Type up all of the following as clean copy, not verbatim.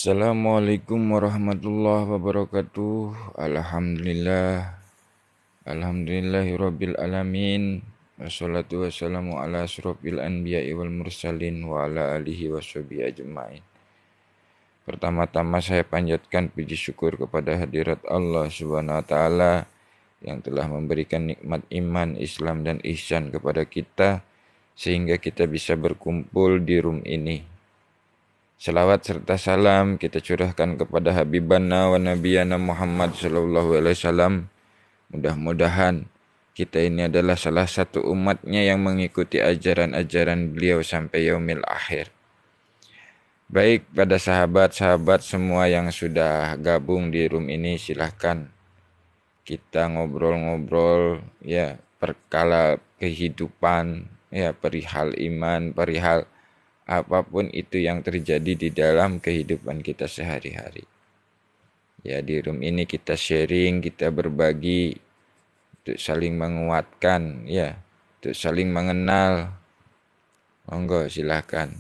Assalamualaikum warahmatullahi wabarakatuh. Alhamdulillahirabbil alamin. Wassalatu wassalamu ala asyrofil anbiya'i wal mursalin wa ala alihi washabihi ajma'in. Pertama-tama saya panjatkan puji syukur kepada hadirat Allah Subhanahu wa taala yang telah memberikan nikmat iman, Islam dan ihsan kepada kita sehingga kita bisa berkumpul di room ini. Salawat serta salam kita curahkan kepada Habibana wa Nabiyana Muhammad sallallahu alaihi wasallam. Mudah-mudahan kita ini adalah salah satu umatnya yang mengikuti ajaran-ajaran beliau sampai yaumil akhir. Baik, pada sahabat-sahabat semua yang sudah gabung di room ini, silahkan kita ngobrol-ngobrol ya perkala kehidupan, ya perihal iman, perihal apapun itu yang terjadi di dalam kehidupan kita sehari-hari. Ya, di room ini kita sharing, kita berbagi untuk saling menguatkan, ya, untuk saling mengenal. Monggo silahkan.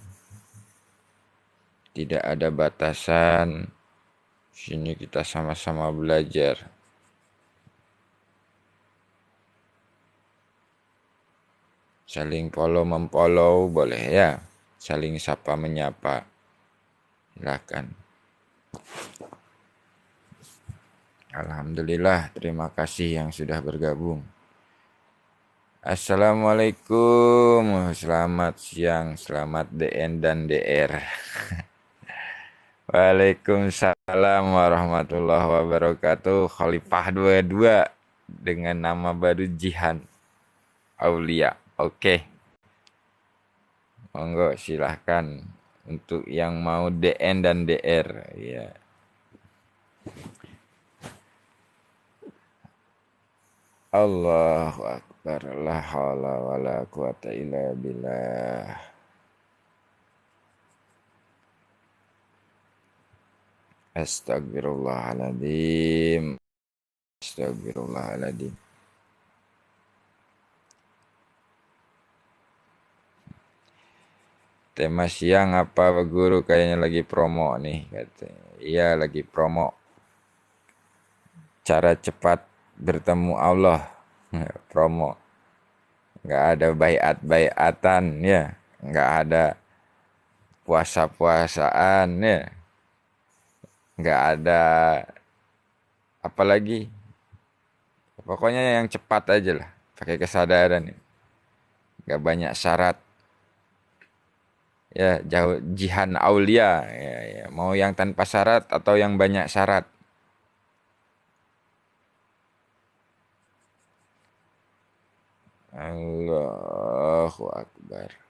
Tidak ada batasan. Sini kita sama-sama belajar. Saling follow memfollow boleh ya. Saling sapa menyapa. Silahkan. Alhamdulillah, terima kasih yang sudah bergabung. Assalamualaikum, selamat siang, selamat DN dan DR. Waalaikumsalam warahmatullahi wabarakatuh. Khalifah 22 dengan nama baru Jihan Aulia. Oke, monggo silahkan untuk yang mau DN dan DR ya. Allahu Akbar, la haula wala quwata illa billah. Astagfirullahaladzim. Astagfirullahaladzim. Tema siang apa Guru? Kayaknya lagi promo nih katanya. Iya lagi promo. Cara cepat bertemu Allah. Promo. Nggak ada bayat-bayatan ya. Nggak ada puasa-puasaan ya. Nggak ada apa lagi. Pokoknya yang cepat aja lah. Pakai kesadaran ya. Nggak banyak syarat. Ya, jauh Jihan Aulia ya, ya. Mau yang tanpa syarat atau yang banyak syarat? Allahu Akbar.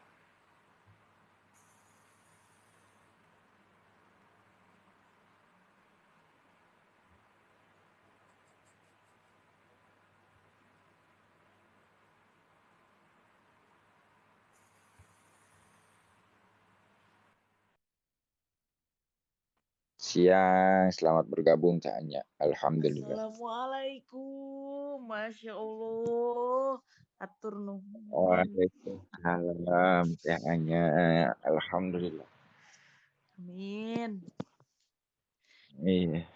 Siang, selamat bergabung Cahanya. Alhamdulillah. Assalamualaikum, Masya Allah. Atur nuhun. Waalaikumsalam Cahanya. Alhamdulillah. Amin. Iya.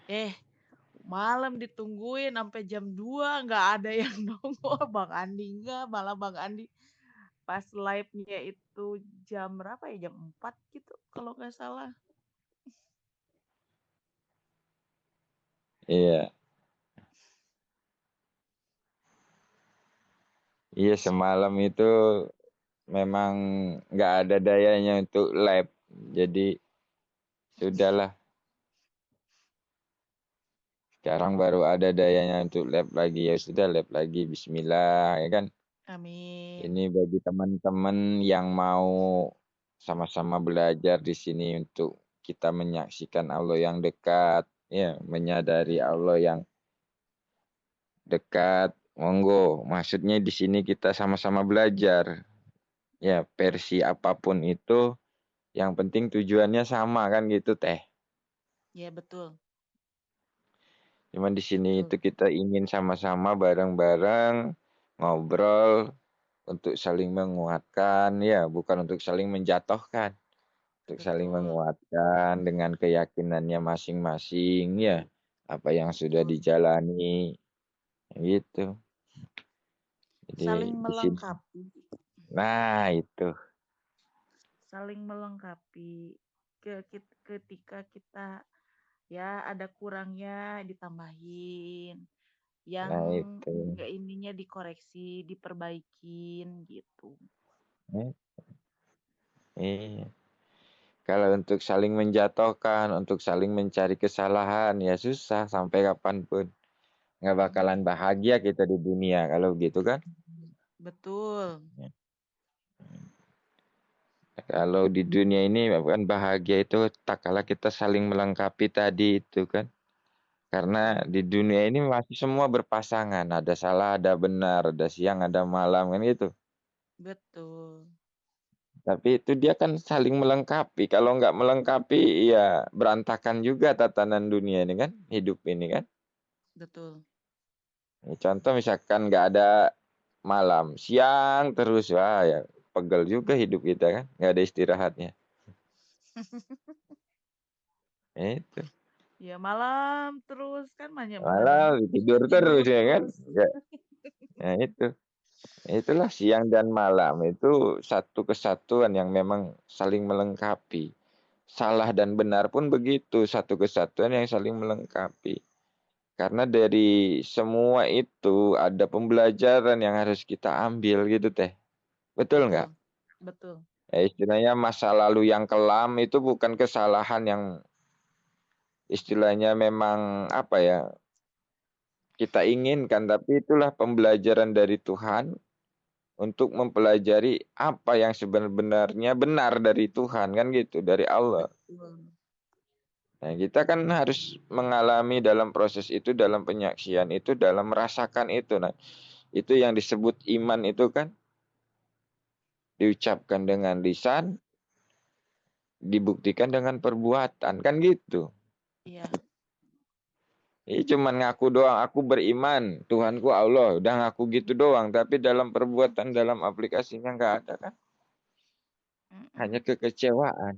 Malam ditungguin sampai jam 2 nggak ada yang nongol. Bang Andi nggak, malah Bang Andi pas live-nya itu jam berapa ya? Jam 4 gitu kalau nggak salah. Iya. Iya, semalam itu memang nggak ada dayanya untuk live. Jadi sudahlah. Sekarang baru ada dayanya untuk live lagi. Ya sudah live lagi. Bismillah ya kan. Amin. Ini bagi teman-teman yang mau sama-sama belajar di sini untuk kita menyaksikan Allah yang dekat, ya, menyadari Allah yang dekat. Monggo, maksudnya di sini kita sama-sama belajar. Ya, versi apapun itu, yang penting tujuannya sama kan gitu, Teh. Ya betul, Cuman di sini betul. itu kita ingin sama-sama bareng-bareng ngobrol untuk saling menguatkan, ya, bukan untuk saling menjatuhkan. untuk saling betul, menguatkan dengan keyakinannya masing-masing ya, apa yang sudah betul. dijalani gitu. Jadi Saling di sini. melengkapi, Nah, itu. saling melengkapi. Ketika kita ya ada kurangnya ditambahin, yang Nah, itu. enggak ininya dikoreksi, diperbaikin gitu. Eh, Iya. Kalau untuk saling menjatuhkan, untuk saling mencari kesalahan, ya susah sampai kapanpun. Nggak bakalan Mm-mm. bahagia kita di dunia kalau gitu kan. Betul, Kalau di dunia ini kan bahagia itu tak kala kita saling melengkapi tadi itu kan. Karena betul, di dunia ini masih semua berpasangan. Ada salah, ada benar, ada siang, ada malam kan gitu. betul, Tapi itu dia kan saling melengkapi. Kalau nggak melengkapi, ya berantakan juga tatanan dunia ini kan. Hidup ini kan. betul. Ya, contoh misalkan nggak ada malam, siang terus, wah ya pegel juga hidup kita kan. Nggak ada istirahatnya. Itu. Ya malam terus kan banyak Malam tidur terus tidur ya kan. terus. Nggak. Nah itu. Itulah siang dan malam itu satu kesatuan yang memang saling melengkapi. Salah dan benar pun begitu, satu kesatuan yang saling melengkapi. Karena dari semua itu ada pembelajaran yang harus kita ambil gitu teh. Betul nggak? Betul, betul. Ya, istilahnya masa lalu yang kelam itu bukan kesalahan yang istilahnya memang apa ya kita inginkan, tapi itulah pembelajaran dari Tuhan untuk mempelajari apa yang sebenarnya benar dari Tuhan kan gitu, dari Allah. Betul. Nah, kita kan harus mengalami dalam proses itu, dalam penyaksian itu, dalam merasakan itu. Nah, itu yang disebut iman itu kan diucapkan dengan lisan, dibuktikan dengan perbuatan kan gitu. Iya, Ini cuman ngaku doang, aku beriman, Tuhanku Allah, udah ngaku gitu doang, tapi dalam perbuatan, dalam aplikasinya nggak ada kan, hanya mm-mm. kekecewaan.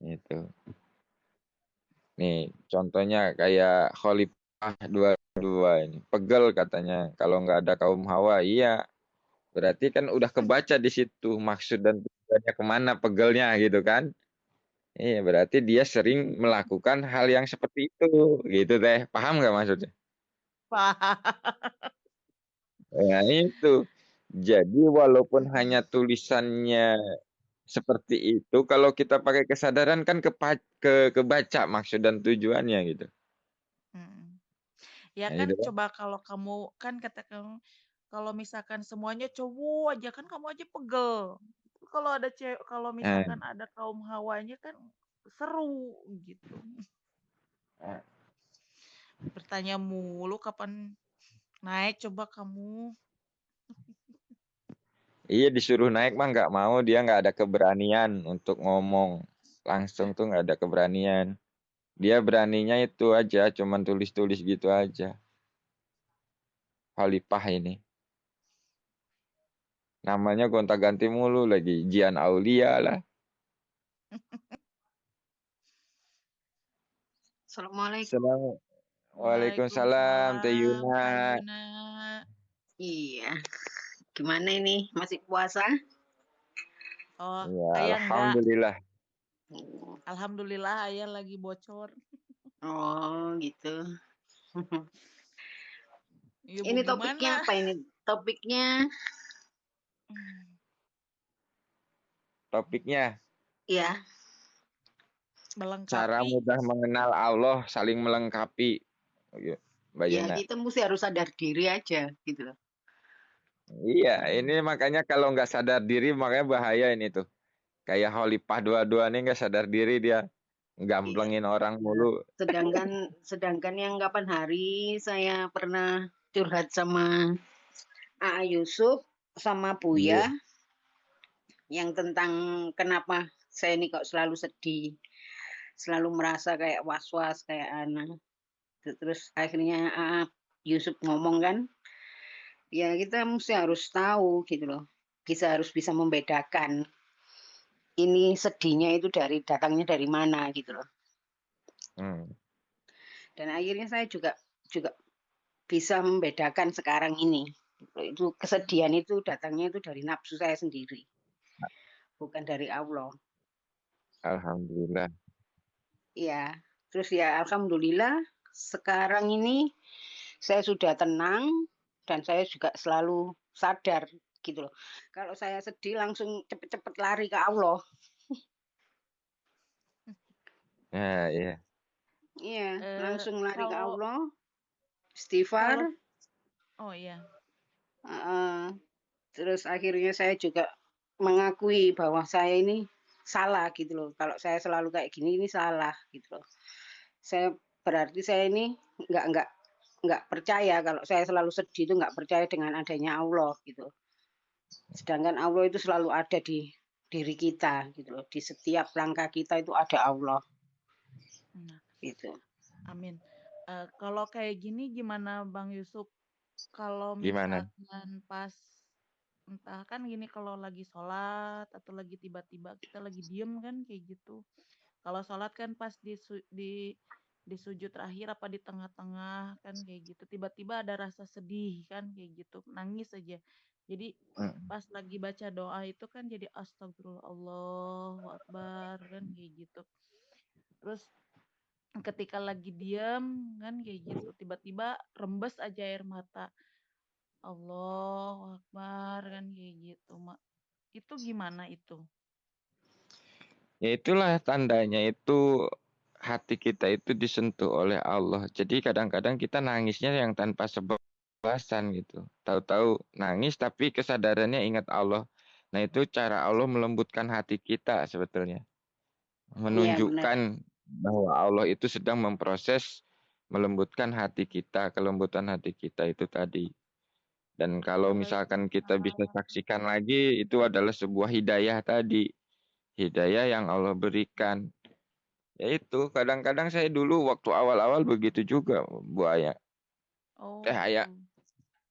Itu. Nih, contohnya kayak Khalifah dua ini, pegel katanya, kalau nggak ada kaum Hawa, iya, berarti kan udah kebaca di situ maksud dan tujuannya kemana pegelnya gitu kan. Iya, berarti dia sering melakukan hal yang seperti itu, gitu teh. Paham nggak maksudnya? Paham. Nah, itu. Jadi walaupun hanya tulisannya seperti itu, kalau kita pakai kesadaran kan kebaca maksud dan tujuannya gitu. Mm. Ya Nah, kan gitu kan. coba kalau kamu kan kata kamu kalau misalkan semuanya cowok aja kan kamu aja pegel. Kalau ada cewek, kalau Nah, misalkan ada kaum hawanya kan seru gitu. Bertanya mulu kapan naik coba kamu. iya disuruh naik mah nggak mau, dia nggak ada keberanian untuk ngomong langsung tuh nggak ada keberanian. Dia beraninya itu aja, cuman tulis-tulis gitu aja. Khalifah ini. Namanya gonta-ganti mulu lagi. Jian Aulia lah. Assalamualaikum. Assalamualaikum. Waalaikumsalam, Teh Waalaikumsalam Yuna. Kak Yuna. Iya, gimana ini? Masih puasa? Oh, Ya, ayah enggak. alhamdulillah. Alhamdulillah ayah lagi bocor. Oh, gitu. Iya bu Ini topiknya gimana? apa ini? Topiknya, Topiknya ya, cara Melengkapi. mudah mengenal Allah, saling melengkapi. Oh, iya, Mbak ya Yuna. kita mesti harus sadar diri aja, gitu loh. Iya, ini Mm-mm. makanya kalau nggak sadar diri makanya bahaya ini tuh. Kayak Khalifah dua-dua nih nggak sadar diri dia Iya. gamblengin orang mulu. Sedangkan, sedangkan yang kapan hari saya pernah curhat sama A Yusuf sama Iya. Buya yang tentang kenapa saya ini kok selalu sedih, selalu merasa kayak was-was kayak anak. Terus akhirnya Yusuf ngomong kan, Ya kita mesti harus tahu gitu loh. Harus bisa membedakan ini sedihnya itu datangnya dari mana gitu loh. Hmm. Dan akhirnya saya juga juga bisa membedakan sekarang ini. Itu kesedihan itu datangnya itu dari nafsu saya sendiri, bukan dari Allah. Alhamdulillah. Iya. Terus ya alhamdulillah sekarang ini saya sudah tenang dan saya juga selalu sadar gitu loh. Kalau saya sedih langsung cepet-cepet lari ke Allah. Ya, ya. Iya, Eh, langsung lari ke kalau Allah, istighfar. kalau oh iya. heeh. Terus akhirnya saya juga mengakui bahwa saya ini salah gitu loh. Kalau saya selalu kayak gini ini salah gitu loh. Saya berarti saya ini nggak nggak nggak percaya kalau saya selalu sedih itu nggak percaya dengan adanya Allah gitu. Sedangkan Allah itu selalu ada di diri kita gitu loh. Di setiap langkah kita itu ada Allah Nah, gitu. amin. Kalau kayak gini gimana Bang Yusuf? Kalau Gimana? misalkan pas entah kan gini kalau lagi sholat atau lagi tiba-tiba kita lagi diem kan kayak gitu. Kalau sholat kan pas di sujud terakhir apa di tengah-tengah kan kayak gitu. Tiba-tiba ada rasa sedih kan kayak gitu. Nangis aja. Jadi Hmm. pas lagi baca doa itu kan jadi astagfirullah Allahu Akbar kan kayak gitu. Terus ketika lagi diem kan kayak gitu. Tiba-tiba rembes aja air mata. Allahu Akbar kan kayak gitu. Itu gimana itu? Ya itulah tandanya itu hati kita itu disentuh oleh Allah. Jadi kadang-kadang kita nangisnya yang tanpa sebab alasan gitu. Tahu-tahu nangis tapi kesadarannya ingat Allah. Nah itu cara Allah melembutkan hati kita sebetulnya. Iya benar. Menunjukkan bahwa Allah itu sedang memproses melembutkan hati kita, kelembutan hati kita itu tadi. Dan kalau misalkan kita bisa Waalaikumsalam. saksikan lagi, itu adalah sebuah hidayah tadi. Hidayah yang Allah berikan. Ya itu, kadang-kadang saya dulu waktu awal-awal begitu juga, Bu Aya. Oh Aya gitu.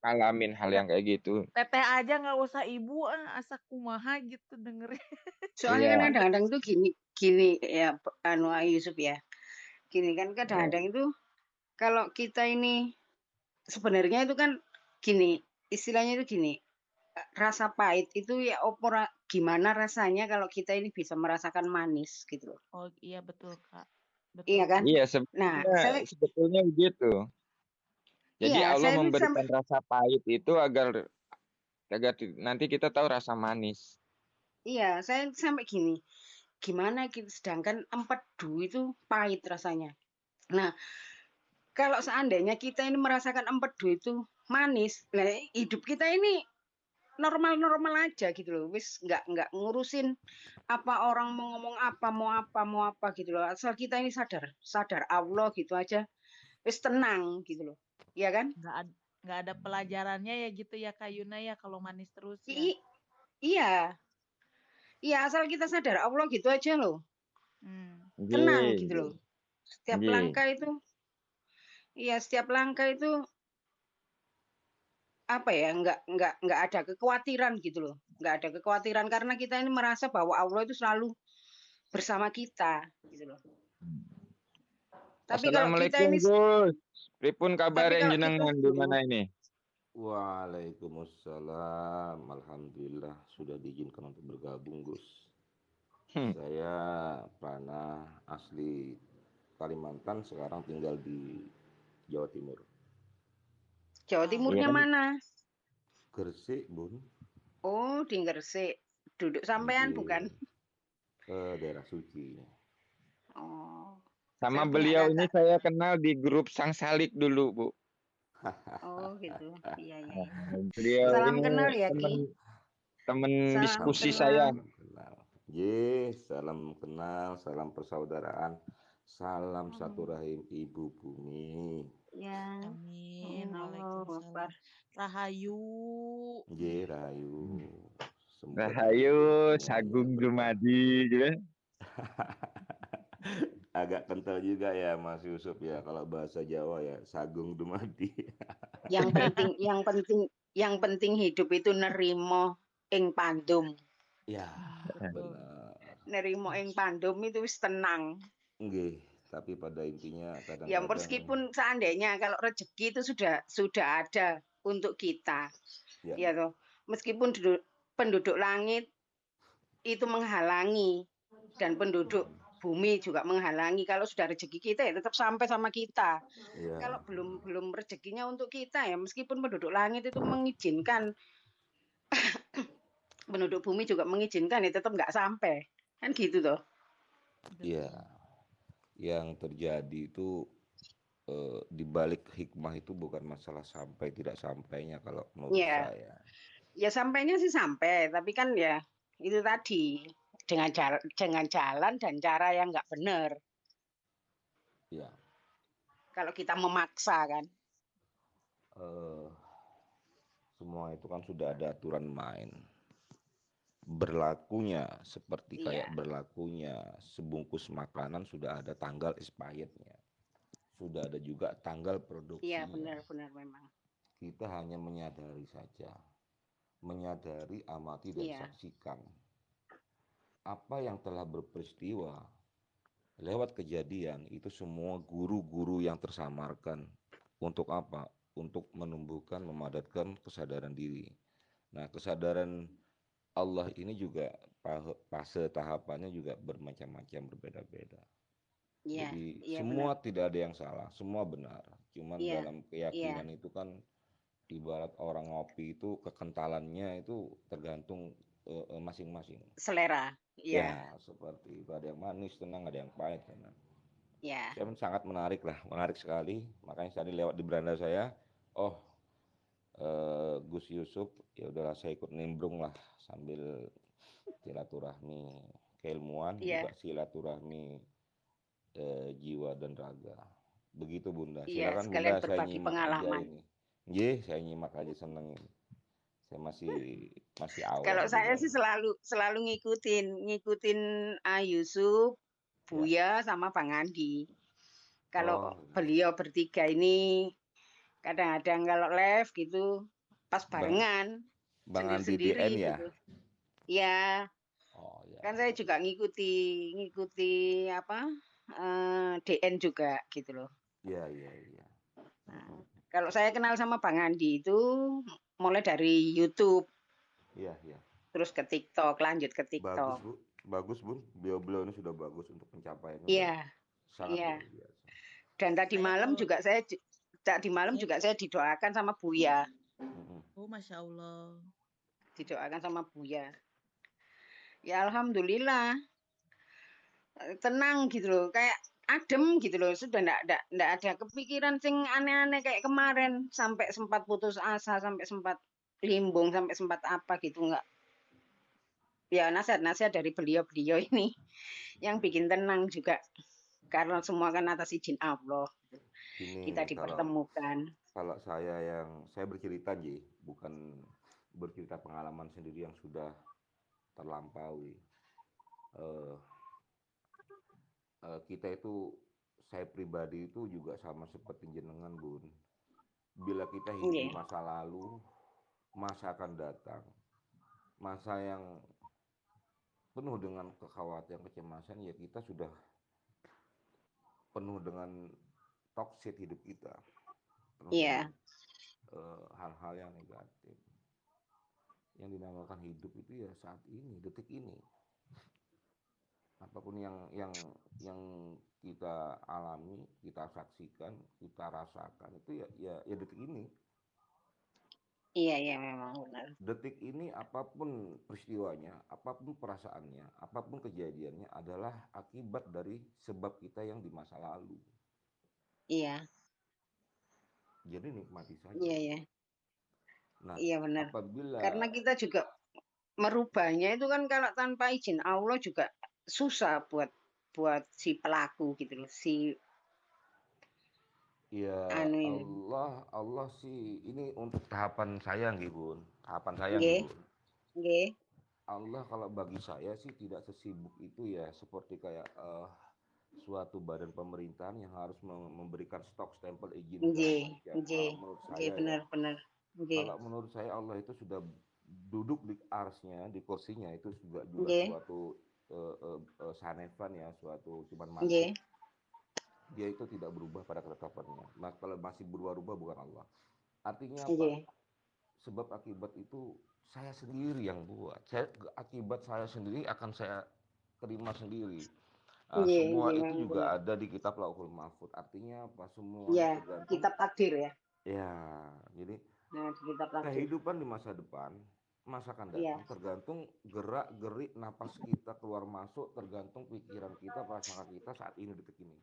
ngalamin hal yang kayak gitu. Teteh aja nggak usah ibu asa kumaha gitu dengerin. Soalnya kan Iya, kadang-kadang tuh gini gini ya anu Yusuf ya. Gini kan iya, kadang-kadang itu kalau kita ini sebenarnya itu kan gini, istilahnya itu gini, rasa pahit itu ya gimana rasanya kalau kita ini bisa merasakan manis gitu loh. Oh iya betul Kak. Iya Betul kan? banget. iya Nah, sebetulnya, saya sebetulnya begitu. Jadi iya, Allah saya itu sampai memberikan rasa pahit itu agar agar nanti kita tahu rasa manis. saya sampai gini, gimana kita sedangkan empedu itu pahit rasanya. Nah, kalau seandainya kita ini merasakan empedu itu manis, nah hidup kita ini normal-normal aja gitu loh. Wis nggak ngurusin apa orang mau ngomong mau apa gitu loh. Asal kita ini sadar, sadar Allah gitu aja. Wis tenang gitu loh. Iya kan? Nggak ada nggak ada pelajarannya ya gitu ya Kak Yuna ya kalau manis terus ya. I- iya, iya asal kita sadar Allah gitu aja loh. Hmm. Tenang Nggih, gitu nggih, loh. Setiap nggih. langkah itu, iya setiap langkah itu apa ya? Nggak ada kekhawatiran gitu loh. Nggak ada kekhawatiran karena kita ini merasa bahwa Allah itu selalu bersama kita gitu loh. Tapi kalau kita Assalamualaikum ini, Gus. Pripun kabar tapi yang kalau kita jenengan di mana ini? Waalaikumsalam. Alhamdulillah sudah diizinkan untuk bergabung, Gus. Hmm, Saya Prana asli Kalimantan, sekarang tinggal di Jawa Timur. Jawa iya Timurnya kan? mana? Gresik, Bun. Oh, di Gresik. Duduk sampean bukan? Nggih, ke daerah suci. Oh, Sama saya punya beliau ini kakak. saya kenal di grup Sang Salik dulu, Bu. Oh, gitu. Iya, iya, Nah, iya. beliau Salam ini kenal ya, Ki. teman teman Salam diskusi kenal. saya. Salam kenal. Ye, salam kenal, salam persaudaraan, salam satu Hmm, rahim Ibu Bumi. ya. Amin. Allah Akbar. Waalaikumsalam. Rahayu. Ye, Rayu. Semoga Rahayu, teman-teman semuanya Sagung berkah. Dumadi, gitu. Agak kental juga ya Mas Yusuf ya kalau bahasa Jawa ya Sagung Dumadi. Yang penting, yang penting, Yang penting hidup itu nerimo ing pandum. Ya, Betul. benar. Nerimo ing pandum itu wis tenang. Nggih, tapi pada intinya Ya kadang-kadang meskipun seandainya kalau rezeki itu sudah ada untuk kita, ya, ya toh. Meskipun penduduk langit itu menghalangi dan penduduk bumi juga menghalangi. Kalau sudah rezeki kita ya tetap sampai sama kita. ya, Kalau belum rezekinya untuk kita ya meskipun penduduk langit itu mengizinkan, penduduk bumi juga mengizinkan ya tetap nggak sampai. Kan gitu toh. ya. Betul. Yang terjadi itu di balik hikmah itu bukan masalah sampai tidak sampainya kalau menurut Ya, saya. ya sampainya sih sampai, tapi kan ya itu tadi dengan jalan dan cara yang nggak benar. Ya, Kalau kita memaksa kan. eh, semua itu kan sudah ada aturan main. Berlakunya seperti kayak Iya, berlakunya sebungkus makanan sudah ada tanggal expirednya. Sudah ada juga tanggal iya produksinya. benar memang. Kita hanya menyadari saja. Menyadari, amati, dan Iya, saksikan. Apa yang telah berperistiwa lewat kejadian itu semua guru-guru yang tersamarkan. Untuk apa? Untuk menumbuhkan, memadatkan kesadaran diri. Nah, kesadaran Allah ini juga fase tahapannya juga bermacam-macam, berbeda-beda. iya, Jadi iya semua benar. tidak ada yang salah, semua benar. Cuman Iya, dalam iya, keyakinan itu kan ibarat orang ngopi itu kekentalannya itu tergantung masing-masing. selera. Iya, Ya, seperti itu. Ada yang manis, tenang, ada yang pahit, tenang. iya, Saya sangat menarik lah, menarik sekali. Makanya tadi lewat di beranda saya, oh Gus Yusuf, ya udahlah saya ikut nimbrung lah sambil silaturahmi keilmuan, juga iya, silaturahmi jiwa dan raga. Begitu Bunda. iya. Silakan Bunda, Sekalian saya berbagi nyimak aja pengalaman. ini. Nggih, saya nyimak aja seneng. Saya masih awam Kalau di saya sih dalam. selalu ngikutin Yusuf, Ya. Buya sama Bang Andi. Kalau Oh, beliau bertiga ini kadang-kadang kalau live gitu pas Bang barengan Bang Andi DN sendiri-sendiri ya. gitu. Ya, Oh ya. kan saya juga ngikuti apa DN juga gitu loh. Iya, iya, iya. Nah, kalau saya kenal sama Bang Andi itu mulai dari YouTube, Iya, iya. terus ke TikTok, lanjut ke Bagus, TikTok. Bu. Bagus, Bun. Beliau-beliau ini sudah bagus untuk pencapaiannya, udah Iya, sangat iya. luar biasa. Dan tadi Saya malam kalau juga saya didoakan sama Buya, oh Masya Allah. didoakan sama Buya. Ya alhamdulillah tenang gitu loh, kayak adem gitu loh. Sudah enggak ada kepikiran sing aneh-aneh kayak kemarin sampai sempat putus asa, sampai sempat limbung, sampai sempat apa gitu enggak. Ya nasihat-nasihat dari beliau-beliau ini yang bikin tenang juga karena semua kan atas izin Allah kita Ini dipertemukan. kalau saya bercerita Ji, bukan bercerita pengalaman sendiri yang sudah terlampaui. Eh, kita itu, saya pribadi itu juga sama seperti jenengan Bun. Bila kita hidup di Nggih. masa lalu, masa akan datang, masa yang penuh dengan kekhawatiran, kecemasan, ya kita sudah penuh dengan toxic hidup kita, penuh dengan Iya, hal-hal yang negatif. Yang dinamakan hidup itu ya saat ini, detik ini. Apapun yang kita alami, kita saksikan, kita rasakan itu ya detik ini. iya memang benar. Detik ini apapun peristiwanya, apapun perasaannya, apapun kejadiannya adalah akibat dari sebab kita yang di masa lalu. Iya, Jadi nikmati saja. iya. Nah, Iya benar. apabila Karena kita juga merubahnya itu kan kalau tanpa izin Allah juga susah buat si pelaku gitu loh, si ya anu ini. Allah sih ini untuk tahapan saya nggih Bun, tahapan saya nggih Nggih, Bun. nggih. Allah kalau bagi saya sih tidak sesibuk itu ya, seperti kayak suatu badan pemerintahan yang harus memberikan stok stempel izin segala Nggih, macam. nggih. Kalau menurut Nggih saya ya, benar. Oke. Kalau menurut saya Allah itu sudah duduk di arsnya, di kursinya itu juga Oke. suatu sanefan ya, suatu cuman Oke. mantik. Dia itu tidak berubah pada ketetapannya. Nah, kalau masih berubah-ubah bukan Allah. Artinya apa? Oke. Sebab akibat itu saya sendiri yang buat. Akibat saya sendiri akan saya terima sendiri. Oke. Semua Oke, itu memang juga benar. ada di kitab Lauhul Mahfud. Artinya apa? Semuanya Ya, tergantung. kitab takdir ya. Ya, jadi Nah, di kitab takdir. kehidupan di masa depan, masa akan Iya. datang tergantung gerak gerik napas kita keluar masuk, tergantung pikiran kita, prasangka kita saat ini detik ini.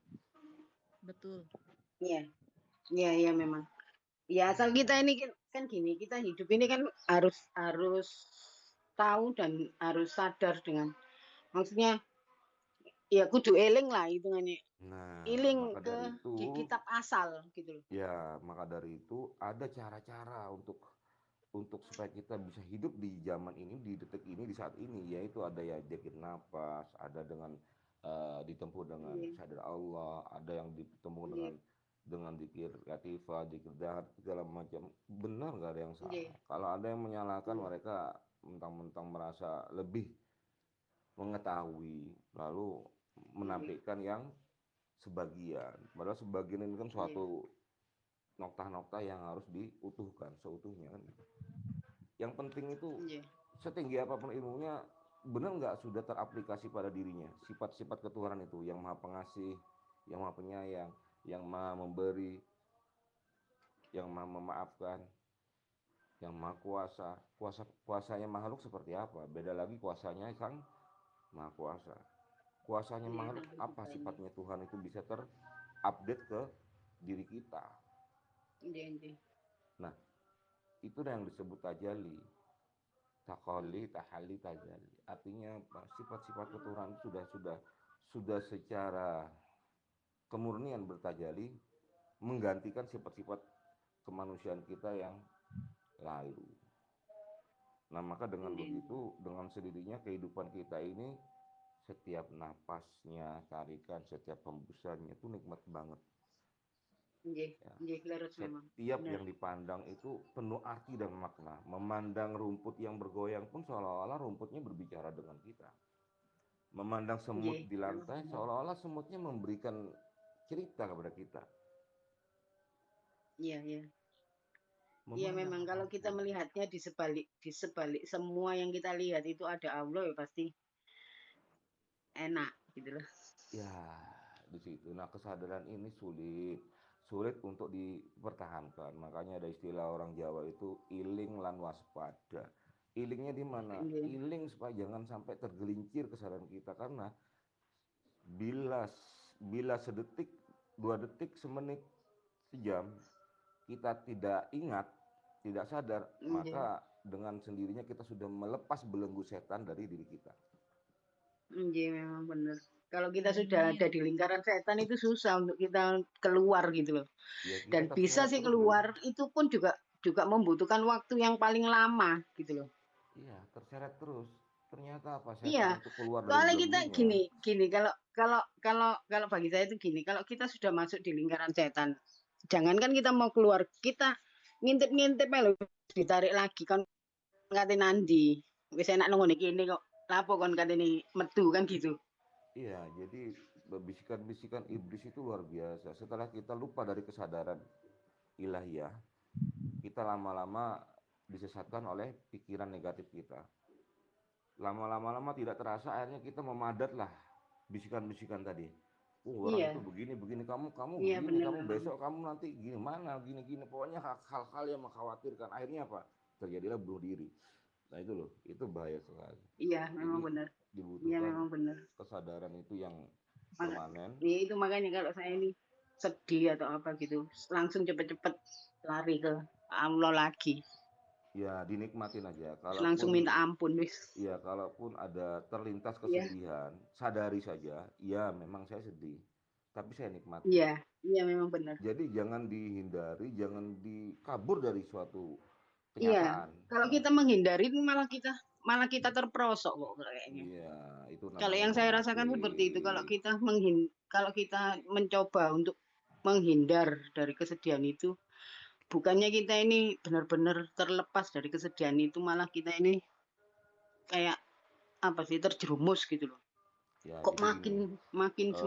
Betul. Iya. Iya, iya memang. Ya, asal kita ini kan gini, kita hidup ini kan harus tahu dan harus sadar dengan, maksudnya ya kudu eling lah hitungannya. Nah, Eling maka ke dari itu, di kitab asal gitu loh. ya, maka dari itu ada cara-cara untuk supaya kita bisa hidup di zaman ini, di detik ini, di saat ini, yaitu ada ya jakit napas, ada dengan ditempuh dengan Iya. sadar Allah, ada yang ditempuh Iya. dengan zikir latifah, zikir dahat, segala macam. Benar, nggak ada yang Iya. salah. Kalau ada yang menyalahkan, Iya. mereka mentang-mentang merasa lebih mengetahui, lalu Iya. menampilkan yang sebagian. Padahal sebagian ini kan Iya. suatu nokta-nokta yang harus diutuhkan seutuhnya kan. Yang penting itu Iya. setinggi apapun ilmunya, benar nggak sudah teraplikasi pada dirinya sifat-sifat ketuhanan itu, yang maha pengasih, yang maha penyayang, yang maha memberi, yang maha memaafkan, yang maha kuasa. Kuasanya makhluk seperti apa? Beda lagi kuasanya sang maha kuasa. Kuasanya Iya, makhluk apa sifatnya Tuhan itu bisa terupdate ke diri kita. Iya. Nah, itu yang disebut tajalli. Takolli, tahalli, tajalli. Artinya apa? Sifat-sifat ketuhanan sudah secara kemurnian bertajalli, menggantikan sifat-sifat kemanusiaan kita yang lalu. Nah, maka dengan begitu, dengan sendirinya kehidupan kita ini, setiap napasnya, tarikan, setiap hembusannya itu nikmat banget. Ya. Setiap yang dipandang itu penuh arti dan makna. Memandang rumput yang bergoyang pun seolah-olah rumputnya berbicara dengan kita. Memandang semut di lantai seolah-olah semutnya memberikan cerita kepada kita. Iya. Iya, memang kalau kita melihatnya di sebalik semua yang kita lihat itu ada Allah, ya pasti enak gitu loh. Ya, di situ. Nah, kesadaran ini sulit untuk dipertahankan. Makanya ada istilah orang Jawa itu iling lan waspada. Ilingnya di mana? Iling supaya jangan sampai tergelincir kesadaran kita, karena bila sedetik, 2 detik, semenit, sejam kita tidak ingat, tidak sadar, maka dengan sendirinya kita sudah melepas belenggu setan dari diri kita. Iya, memang benar. Kalau kita sudah ada di lingkaran setan itu susah untuk kita keluar gitu loh. Ya, dan bisa sih keluar, itu pun juga membutuhkan waktu yang paling lama gitu loh. Iya, terseret terus. Ternyata apa? Iya, untuk keluar dari soalnya kita belenggunya. kalau bagi saya itu gini, kalau kita sudah masuk di lingkaran setan, jangankan kita mau keluar, kita ngintip-ngintip lho ditarik lagi kan ngate nandi. Wis enak nang ngene kene kok. Lapo kon katene metu kan gitu. Iya, jadi bisikan-bisikan iblis itu luar biasa. Setelah kita lupa dari kesadaran ilahiyah, kita lama-lama disesatkan oleh pikiran negatif kita. Lama-lama tidak terasa akhirnya kita memadat lah bisikan-bisikan tadi. Orang itu begini, kamu Iya, begini, bener, kamu besok kamu nanti gimana, gini, pokoknya hal-hal yang mengkhawatirkan. Akhirnya apa? Terjadilah bunuh diri. Nah itu loh, itu bahaya sekali. Iya, memang benar. Dibutuhkan Iya, memang benar. kesadaran itu yang permanen. Ya itu makanya kalau saya ini sedih atau apa gitu, langsung cepet-cepet lari ke Allah lagi. Ya dinikmatin aja. Langsung minta ampun wis. Ya kalaupun ada terlintas kesedihan, sadari saja. Ya memang saya sedih, tapi saya nikmati. Iya memang benar. Jadi jangan dihindari, jangan dikabur dari suatu Iya, kenyataan. kalau kita menghindari malah kita terperosok kok kayaknya. Iya, itu namanya kalau yang saya rasakan seperti itu, kalau kita mencoba untuk menghindar dari kesedihan itu, bukannya kita ini benar-benar terlepas dari kesedihan itu, malah kita ini kayak apa sih, terjerumus gitu loh. Ya, Kok jadi gini, makin eh,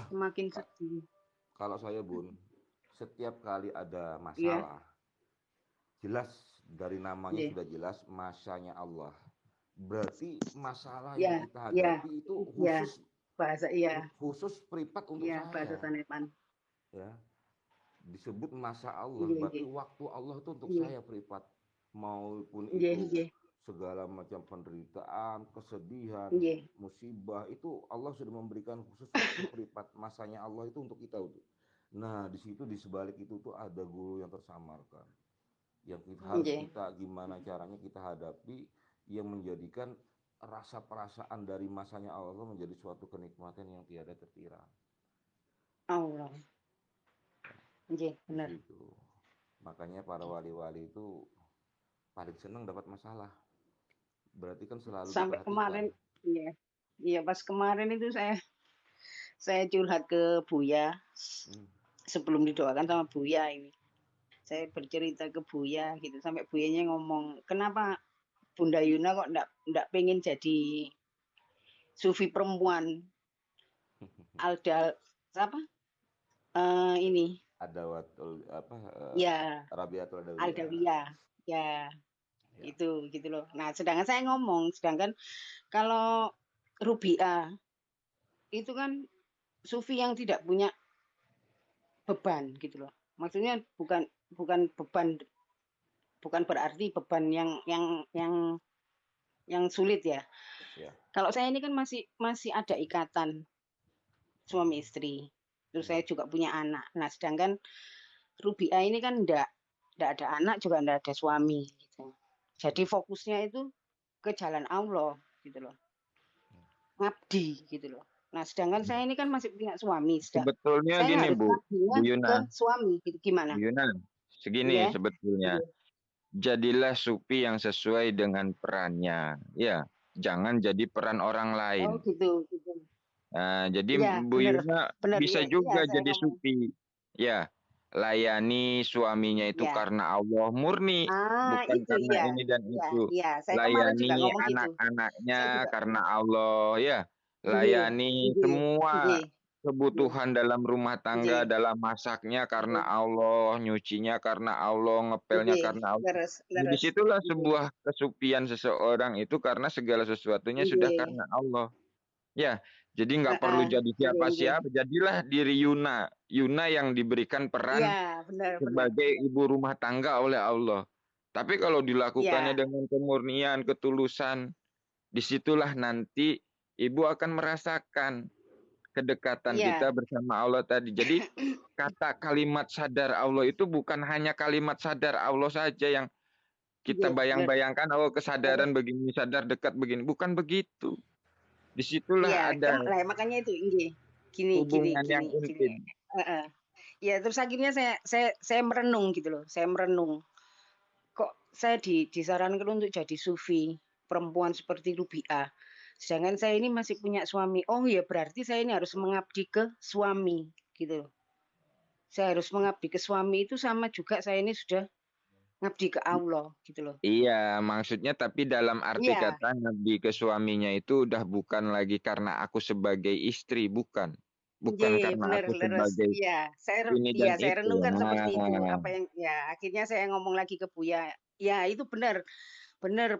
semakin Kak, sedih. kalau saya Bun, setiap kali ada Iya, masalah, jelas dari namanya iya, sudah jelas masanya Allah. Berarti masalah iya, yang kita iya, hadapi itu iya, bahasa iya, khusus privat untuk bahasa saya, Sanepan. ya. Disebut masa Allah, Iya, berarti iya, waktu Allah itu untuk iya, saya privat. Maupun iya, itu iya, segala macam penderitaan, kesedihan, iya. musibah, itu Allah sudah memberikan khusus waktu privat. Masanya Allah itu untuk kita. Nah, di situ di sebalik itu tuh ada guru yang tersamarkan, yang harus Iya. kita gimana caranya kita hadapi, yang menjadikan rasa perasaan dari masanya Allah menjadi suatu kenikmatan yang tiada terkira. Allah. Iya, Di benar. situ. Makanya para wali-wali itu paling senang dapat masalah. Berarti kan selalu Sampai diperhatikan. kemarin, iya, iya pas kemarin itu saya curhat ke Buya sebelum didoakan sama Buya ini. Saya bercerita ke Buya gitu, sampai Buyanya ngomong, kenapa Bunda Yuna kok enggak pengen jadi sufi perempuan? Alda apa? Ini Adawatul apa? ya Rabiatul Adawiyah. Aldawiyah. Ya, Ya. itu gitu loh. Nah, sedangkan saya ngomong, kalau Rubiah itu kan sufi yang tidak punya beban gitu loh. Maksudnya bukan beban, bukan berarti beban yang sulit ya. Ya. Kalau saya ini kan masih ada ikatan suami istri. Terus saya juga punya anak. Nah, sedangkan Rubiah ini kan enggak ada anak, juga enggak ada suami gitu. Jadi fokusnya itu ke jalan Allah gitu loh. Ngabdi gitu loh. Nah, sedangkan saya ini kan masih punya suami. Sebetulnya Saya gini harus Bu ngabdinya ke Yuna, suami gitu. Gimana? Bu Yuna, segini Iya. sebetulnya. Iya. Jadilah supi yang sesuai dengan perannya. Ya, jangan jadi peran orang lain. Oh gitu. Nah, jadi Iya, Bu benar. Yuna Benar bisa ya. Iya, juga saya jadi ngomong. supi. Ya, layani suaminya itu Ya. karena Allah murni, bukan Itu karena ya. ini dan Iya, itu. iya. Saya kemarin juga Layani ngomong gitu. anak-anaknya Saya juga. karena Allah, ya. Iya, Layani iya, semua iya, kebutuhan dalam rumah tangga, iya, dalam masaknya karena iya, Allah, nyucinya karena Allah, ngepelnya iya. karena Allah. Leres, Nah, leres. disitulah Iya, sebuah kesupian seseorang itu karena segala sesuatunya sudah iya. karena Allah. Ya, jadi nggak perlu jadi Iya, iya. siapa-siapa, jadilah diri Yuna. Yuna yang diberikan peran Iya, benar. sebagai ibu rumah tangga oleh Allah. Tapi kalau dilakukannya Iya, dengan kemurnian, ketulusan, disitulah nanti ibu akan merasakan kedekatan iya, kita bersama Allah tadi. Jadi kata kalimat sadar Allah itu bukan hanya kalimat sadar Allah saja yang kita iya, benar. bayang-bayangkan, oh kesadaran Leres. begini, sadar dekat begini. Bukan begitu. Disitulah Iya, ada lah makanya itu ini gini. hubungan yang intim. Heeh. Ya, terus akhirnya saya merenung gitu loh. Saya merenung. Kok saya disarankan untuk jadi sufi perempuan seperti Rubiah. Sedangkan saya ini masih punya suami. Oh ya, berarti saya ini harus mengabdi ke suami gitu loh. Saya harus mengabdi ke suami itu sama juga saya ini sudah ngabdi ke Allah gitu loh. Iya, maksudnya tapi dalam arti Iya, kata ngabdi ke suaminya itu udah bukan lagi karena aku sebagai istri, bukan. Bukan iya, karena benar, aku leres. sebagai Iya, ini dan saya itu. renungkan seperti itu. Nah, Apa yang ya akhirnya saya ngomong lagi ke Buya. Ya, itu benar. Benar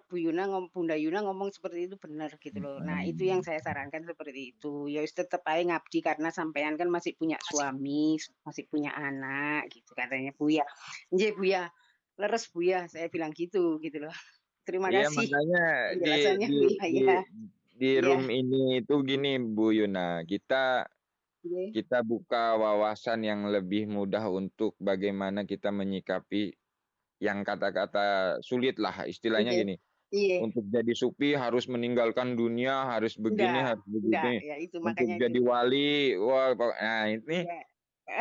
Bunda Yuna ngomong seperti itu benar gitu loh. Nah, itu yang saya sarankan seperti itu. Ya wis tetep ae ngabdi karena sampean kan masih punya suami, masih punya anak gitu katanya Buya. Nggih Buya, leres Buya, saya bilang gitu loh. Terima iya kasih makanya di penjelasannya di Buya di ya. di Iya, room ini itu gini Bu Yuna, kita nggih. kita buka wawasan yang lebih mudah untuk bagaimana kita menyikapi yang kata-kata sulit lah istilahnya Nggih. gini. Iya, Untuk jadi sufi harus meninggalkan dunia, harus begini, harus enggak, begini. ya itu Untuk makanya itu. jadi wali, wah, nah ini Iya.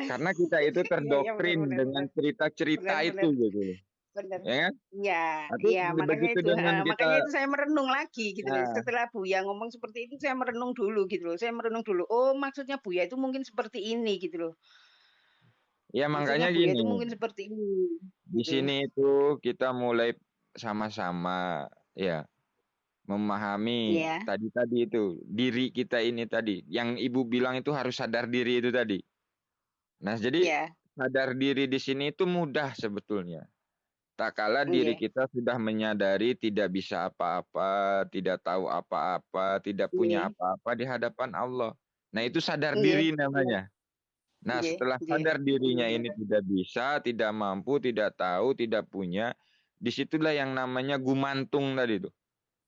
karena kita itu Iya, iya benar terdoktrin benar dengan benar. Benar cerita-cerita itu benar. gitu, Benar. ya kan? Iya, Tapi iya makanya begitu itu, dengan kita, makanya itu saya merenung lagi gitu loh. nah, Setelah Buya ngomong seperti itu saya merenung dulu gitu loh. Saya merenung dulu. Oh, maksudnya Buya itu mungkin seperti ini gitu loh. Ya Maksudnya makanya Buya itu gini, mungkin seperti ini, di gitu. sini itu kita mulai sama-sama ya memahami Iya, tadi itu diri kita ini tadi yang ibu bilang itu harus sadar diri itu tadi. Nah, jadi iya, sadar diri di sini itu mudah sebetulnya. Tak kala diri iya, kita sudah menyadari tidak bisa apa-apa, tidak tahu apa-apa, tidak punya iya, apa-apa di hadapan Allah. Nah, itu sadar iya, diri namanya. Nah, iya, setelah iya, sadar dirinya ini benar. tidak bisa, tidak mampu, tidak tahu, tidak punya, disitulah yang namanya gumantung tadi tuh.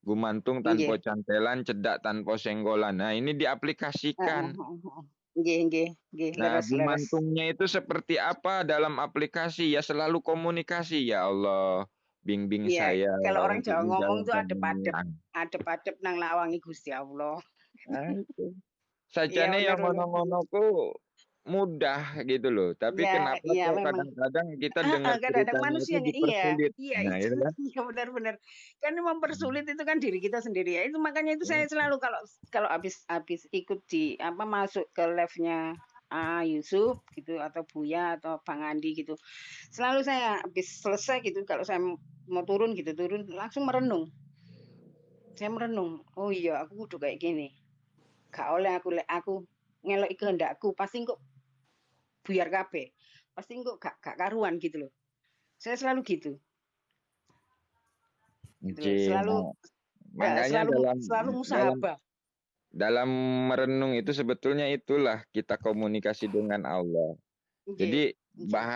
Gumantung tanpa Iya. cantelan, cedak tanpa senggolan. Nah, ini Heeh, diaplikasikan. heeh, heeh. Nggih, nggih, nggih, Nah, leres, leres. gumantungnya itu seperti apa dalam aplikasi? Ya selalu komunikasi. Ya Allah, bimbing Iya, saya kalau orang untuk Jawa ngomong tuh menjalankan ini. adep-adep, adep-adep nang lawangi Gusti Allah. Nah, itu. Iya, Sajane benar, yang benar. ngono-ngono ku mudah gitu loh. Tapi Iya, kenapa iya kok memang. kadang-kadang kita Heeh, dengar kadang-kadang ceritanya itu manusianya iya, dipersulit. iya Nah, itu, itu kan. iya benar-benar. Kan yang mempersulit itu kan diri kita sendiri ya. Itu makanya itu saya selalu kalau kalau habis ikut di apa masuk ke live-nya Yusuf gitu atau Buya atau Bang Andi gitu. Selalu saya habis selesai gitu kalau saya mau turun gitu turun langsung merenung. Saya merenung. Oh iya, aku kudu kayak gini. Gak oleh aku ngelok kehendakku pasti kok buyar kabeh. Pasti kok gak karuan gitu loh. Saya selalu gitu. Gitu loh. Oke, Selalu nah, makanya selalu dalam selalu dalam musahabah. dalam merenung itu sebetulnya itulah kita komunikasi dengan Allah. Nggih, Jadi nggih,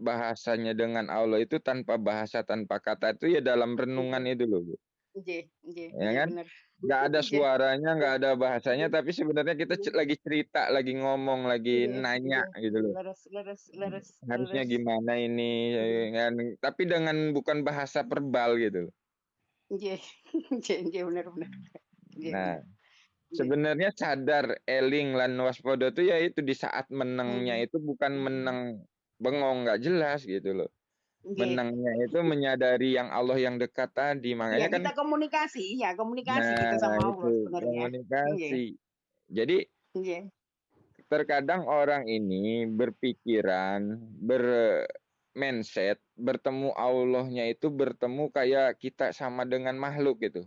bahasanya dengan Allah itu tanpa bahasa tanpa kata itu ya dalam renungan nggih, itu loh, Bu. nggih, nggih, Ya nggih kan? bener. Nggak ada Nggih, suaranya, nggak ada bahasanya, nggih, tapi sebenarnya kita nggih, lagi cerita, lagi ngomong, lagi nggih, nanya nggih. gitu loh. Leres, leres, leres, Harusnya leres. gimana ini, Nggih, kan? Tapi dengan bukan bahasa verbal gitu. nggih, nggih, nggih bener, bener. Nggih, Nah, bener. Nggih. sebenarnya sadar, eling, lan waspada itu ya itu di saat menengnya Hmm, itu bukan meneng bengong nggak jelas gitu loh. nggih. Menengnya itu menyadari yang Allah yang dekat tadi. Iya, Makanya kan, kita komunikasi, ya komunikasi nah kita sama itu Allah sebenarnya. Nggih, komunikasi. Jadi nggih. terkadang orang ini berpikiran, bermindset, bertemu Allahnya itu bertemu kayak kita sama dengan makhluk gitu.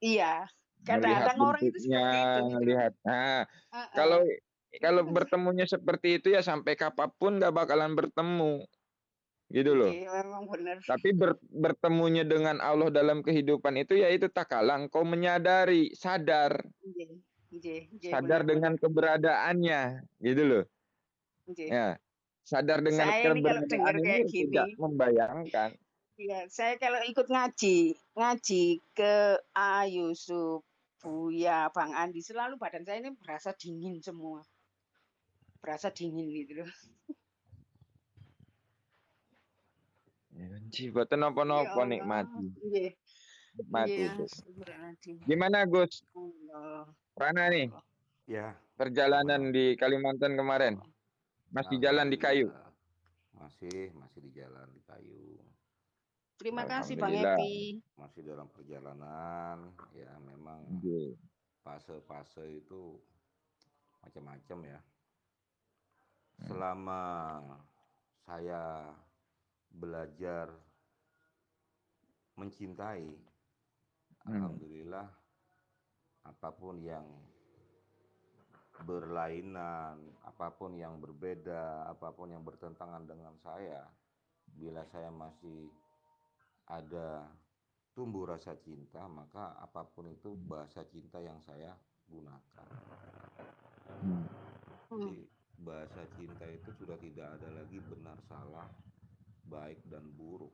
Iya, Melihat kadang-kadang orang itu bentuknya, seperti itu gitu loh. melihat. Nah, kalau Heeh. kalau bertemunya seperti itu ya sampai kapanpun nggak bakalan bertemu, gitu loh. Nggih, memang bener. Tapi bertemunya dengan Allah dalam kehidupan itu ya itu tak kalah engkau menyadari, sadar, Nggih, nggih, nggih, sadar bener, dengan bener. keberadaannya, gitu loh. Nggih. Ya, sadar dengan Saya ini kalau keberadaan dengar ini kayak tidak gini, membayangkan. ya saya kalau ikut ngaji, ngaji ke Yusuf, Buya, Bang Andi, selalu badan saya ini berasa dingin semua. Berasa dingin gitu loh. Ya, benci, boten Ya napa-napa Allah. nikmati, Nggih, nggih nikmati ya, itu. astagfirullahaladzim. Gimana Gus? Allah, Rana nih, Allah, Ya, perjalanan gimana? di Kalimantan kemarin, Allah. masih jalan di kayu. Alhamdulillah. Masih di jalan di kayu. Terima kasih Bang Alhamdulillah. Epi. Masih dalam perjalanan. Ya, memang Oke. fase-fase itu macam-macam ya. Selama saya belajar mencintai, alhamdulillah apapun yang berlainan, apapun yang berbeda, apapun yang bertentangan dengan saya, bila saya masih ada tumbuh rasa cinta, maka apapun itu bahasa cinta yang saya gunakan. Jadi bahasa cinta itu sudah tidak ada lagi benar salah, baik dan buruk.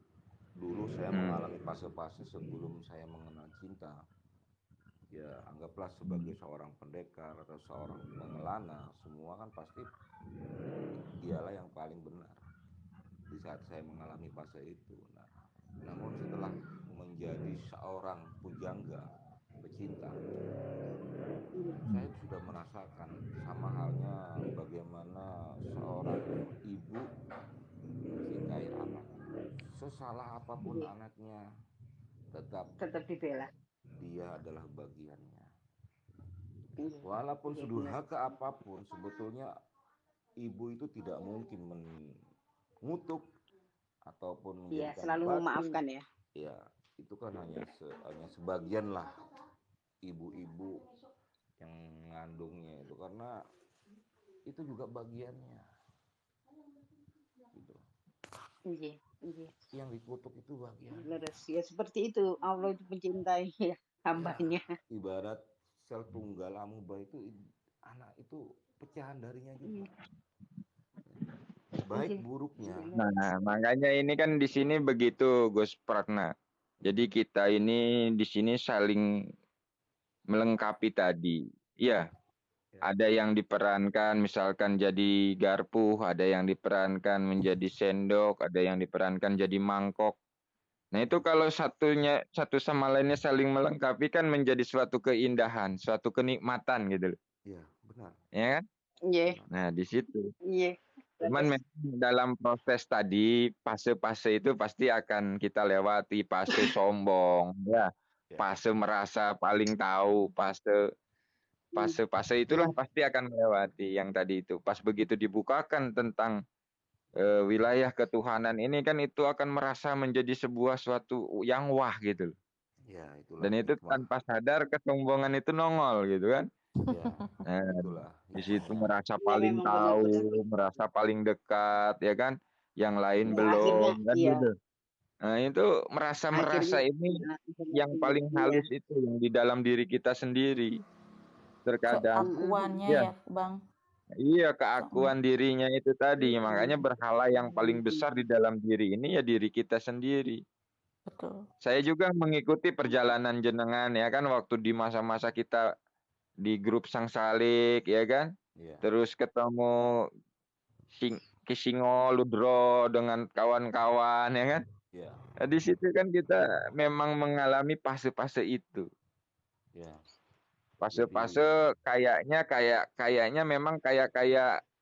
Dulu saya mengalami fase-fase sebelum saya mengenal cinta. Ya anggaplah sebagai seorang pendekar atau seorang pengelana, semua kan pasti dialah yang paling benar di saat saya mengalami fase itu. Nah, namun setelah menjadi seorang pujangga pecinta, saya sudah merasakan sama halnya bagaimana seorang ibu mencintai anak. Sesalah apapun Nggih, anaknya, tetap tetap dibela. dia adalah bagiannya. Nggih, Walaupun nggih, bener. sedurhaka apapun, sebetulnya ibu itu tidak mungkin mengutuk ataupun Iya, menjadikan selalu batu. memaafkan ya. Ya, itu kan hanya sebagian lah ibu-ibu yang mengandungnya itu, karena itu juga bagiannya gitu. Iya, iya. Yang dikutuk itu bagian. Leres. Ya seperti itu. Allah itu mencintai ya, hambanya. Ya, ibarat sel tunggal amuba itu anak itu pecahan darinya juga. Baik Iya. buruknya. Nah, makanya ini kan di sini begitu, Gus Pratna. Jadi kita ini di sini saling melengkapi tadi. Iya, Ya, ada yang diperankan misalkan jadi garpu, ada yang diperankan menjadi sendok, ada yang diperankan jadi mangkok. Nah, itu kalau satu sama lainnya saling melengkapi kan menjadi suatu keindahan, suatu kenikmatan gitu loh. iya, benar. Ya kan? Iya, Nah, di situ. iya. Cuman Leres. memang dalam proses tadi, fase-fase itu pasti akan kita lewati. Fase sombong, ya. Ya, Fase merasa paling tahu, fase itulah pasti akan melewati yang tadi itu. Pas begitu dibukakan tentang wilayah ketuhanan ini kan itu akan merasa menjadi sebuah suatu yang wah gitu loh. ya itulah Dan itu hikmah. tanpa sadar kesombongan itu nongol gitu kan. Ya, Nah, itulah di situ hikmahnya. merasa Iya paling memang tahu, benar-benar. merasa paling dekat, ya kan? Yang lain Ya, belum, akhirnya, kan iya. gitu. Nah, itu merasa-merasa Akhirnya, ini nah, yang paling iya. halus itu yang di dalam diri kita sendiri. Terkadang, Keakuannya ya, ya, Bang. iya keakuan dirinya itu tadi. Makanya berhala yang paling Mm-mm. besar di dalam diri ini ya diri kita sendiri. Betul. Saya juga mengikuti perjalanan jenengan ya kan waktu di masa-masa kita di grup Sang Salik ya kan. Ya, Terus ketemu Kisingo, Ludro dengan kawan-kawan ya kan. ya, Nah, di situ kan kita memang mengalami fase-fase itu. ya. Fase-fase Jadi, kayaknya memang kayak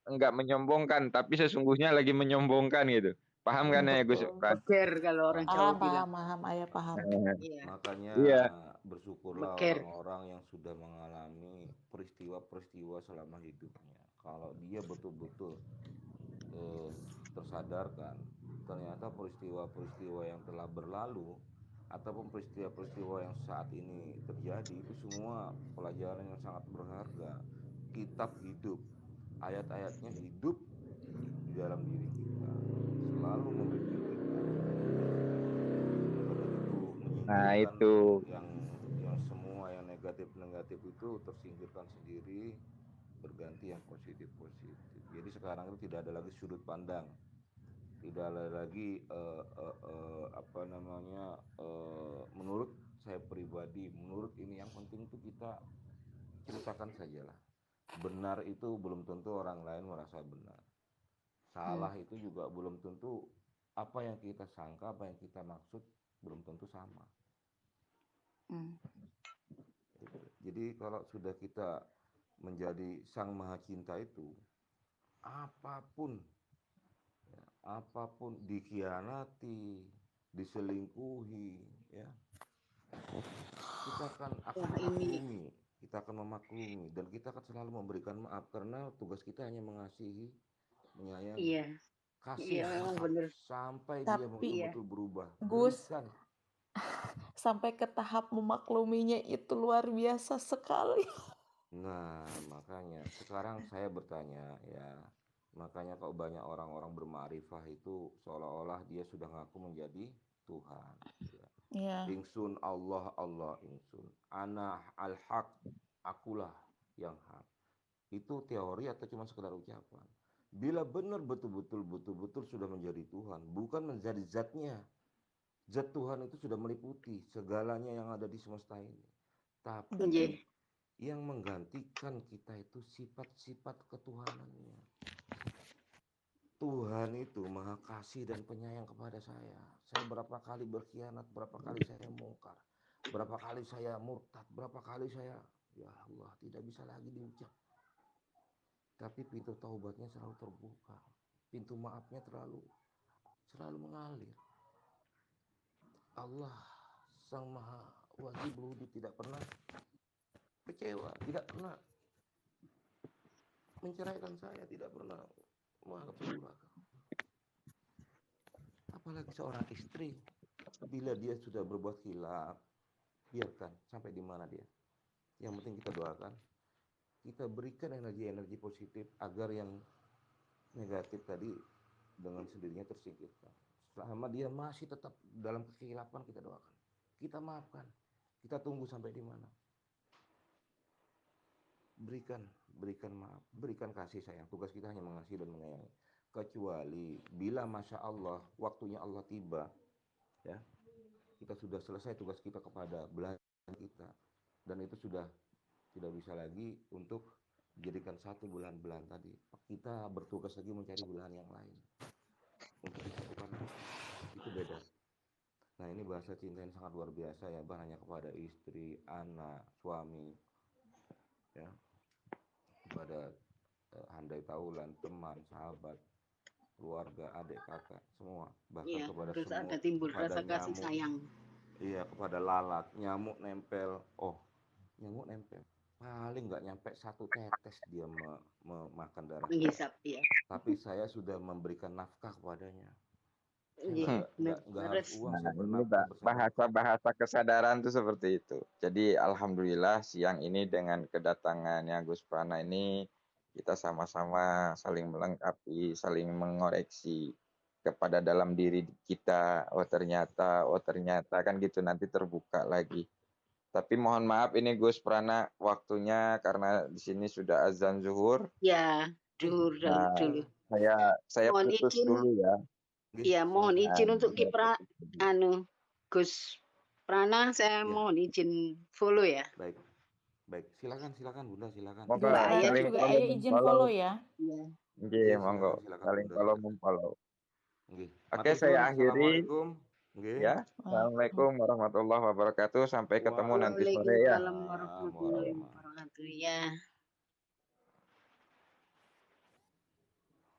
enggak menyombongkan, tapi sesungguhnya lagi menyombongkan gitu. Paham kan ya Gus Betul. Fran? Beker kalau orang Jawa Paham, bilang. paham, ayah paham. Iya, makanya Iya, bersyukurlah beker. orang-orang yang sudah mengalami peristiwa-peristiwa selama hidupnya. Kalau dia betul-betul eh, tersadarkan, ternyata peristiwa-peristiwa yang telah berlalu ataupun peristiwa-peristiwa yang saat ini terjadi itu semua pelajaran yang sangat berharga. Kitab hidup, ayat-ayatnya hidup di dalam diri kita, selalu membimbing kita. nah Menyingkirkan itu. yang semua yang negatif-negatif itu tersingkirkan sendiri, berganti yang positif-positif. Jadi sekarang itu tidak ada lagi sudut pandang, tidak ada lagi menurut saya pribadi, menurut ini yang penting itu kita ceritakan sajalah. Benar itu belum tentu orang lain merasa benar. Salah itu juga belum tentu apa yang kita sangka, apa yang kita maksud belum tentu sama. Jadi kalau sudah kita menjadi sang maha cinta itu, apapun dikhianati, diselingkuhi, ya kita akan maklumi, kita akan memaklumi, dan kita akan selalu memberikan maaf karena tugas kita hanya mengasihi, menyayangi. Iya. Kasih Iya, memang benar. sampai dia Tapi, betul-betul berubah. Gus, Berikan. sampai ke tahap memakluminya itu luar biasa sekali. Nah, makanya sekarang saya bertanya ya, makanya kalau banyak orang-orang bermakrifah itu seolah-olah dia sudah ngaku menjadi Tuhan. Ya. Iya. Ingsun Allah, Allah ingsun. Ana al-haq, akulah yang hak. Itu teori atau cuma sekedar ucapan? Bila benar betul-betul sudah menjadi Tuhan, bukan menjadi zatnya. Zat Tuhan itu sudah meliputi segalanya yang ada di semesta ini. Tapi yang menggantikan kita itu sifat-sifat ketuhanannya. Tuhan itu maha kasih dan penyayang kepada saya. Saya berapa kali berkhianat, berapa kali saya mungkar, berapa kali saya murtad, berapa kali saya, ya Allah, tidak bisa lagi diucap. Tapi pintu taubatnya selalu terbuka, pintu maafnya selalu mengalir. Allah sang maha wajib wujud tidak pernah kecewa, tidak pernah menceraikan saya, tidak pernah menganggap saya durhaka. Apalagi seorang istri, bila dia sudah berbuat khilaf, biarkan sampai di mana dia. Yang penting kita doakan, kita berikan energi-energi positif agar yang negatif tadi dengan sendirinya tersingkirkan. Selama dia masih tetap dalam kekhilafan, kita doakan, kita maafkan, kita tunggu sampai di mana. Berikan maaf, berikan kasih sayang. Tugas kita hanya mengasihi dan menyayangi. Kecuali bila masya Allah waktunya Allah tiba, ya kita sudah selesai tugas kita kepada belahan kita, dan itu sudah tidak bisa lagi untuk dijadikan satu belahan-belahan tadi. Kita bertugas lagi mencari belahan yang lain untuk disatukan. Itu beda. Nah, ini bahasa cinta yang sangat luar biasa ya, hanya kepada istri, anak, suami, ya, kepada handai taulan, teman, sahabat, keluarga, adik, kakak, semua, bahkan Iya, kepada harus semut, ada timbul kepada rasa kasih nyamuk, sayang. iya, kepada lalat, nyamuk nempel, nyamuk nempel, paling nggak nyampe 1 tetes dia memakan darah saya, Menghisap, ya. tapi saya sudah memberikan nafkah kepadanya. Saya Iya, benar. nggak harus uang, saya Nah, ini bernafkah bersedekah. bahasa kesadaran tuh seperti itu. Jadi alhamdulillah siang ini dengan kedatangannya Gus Prana ini kita sama-sama saling melengkapi, saling mengoreksi kepada dalam diri kita. Oh ternyata kan gitu, nanti terbuka lagi. Tapi mohon maaf ini Gus Prana waktunya karena di sini sudah azan zuhur. Ya, dulu Nah, dulu. saya Mohon putus izin, dulu ya. ya mohon Silakan. izin untuk Saya Kipra, putus dulu. Gus Prana, saya Ya. mohon izin follow ya. Baik, silakan Bunda, silakan. Monggo Juga ayah saling juga follow Ayah izin memfollow. follow ya. Iya. Nggih, monggo Silakan saling Bunda, follow silakan. memfollow. Nggih. Oke, Matur saya suwun. akhiri Assalamualaikum. Nggih. ya. Assalamualaikum warahmatullahi wabarakatuh. Sampai ketemu nanti sore ya. Waalaikumsalam warahmatullahi wabarakatuh. Ya.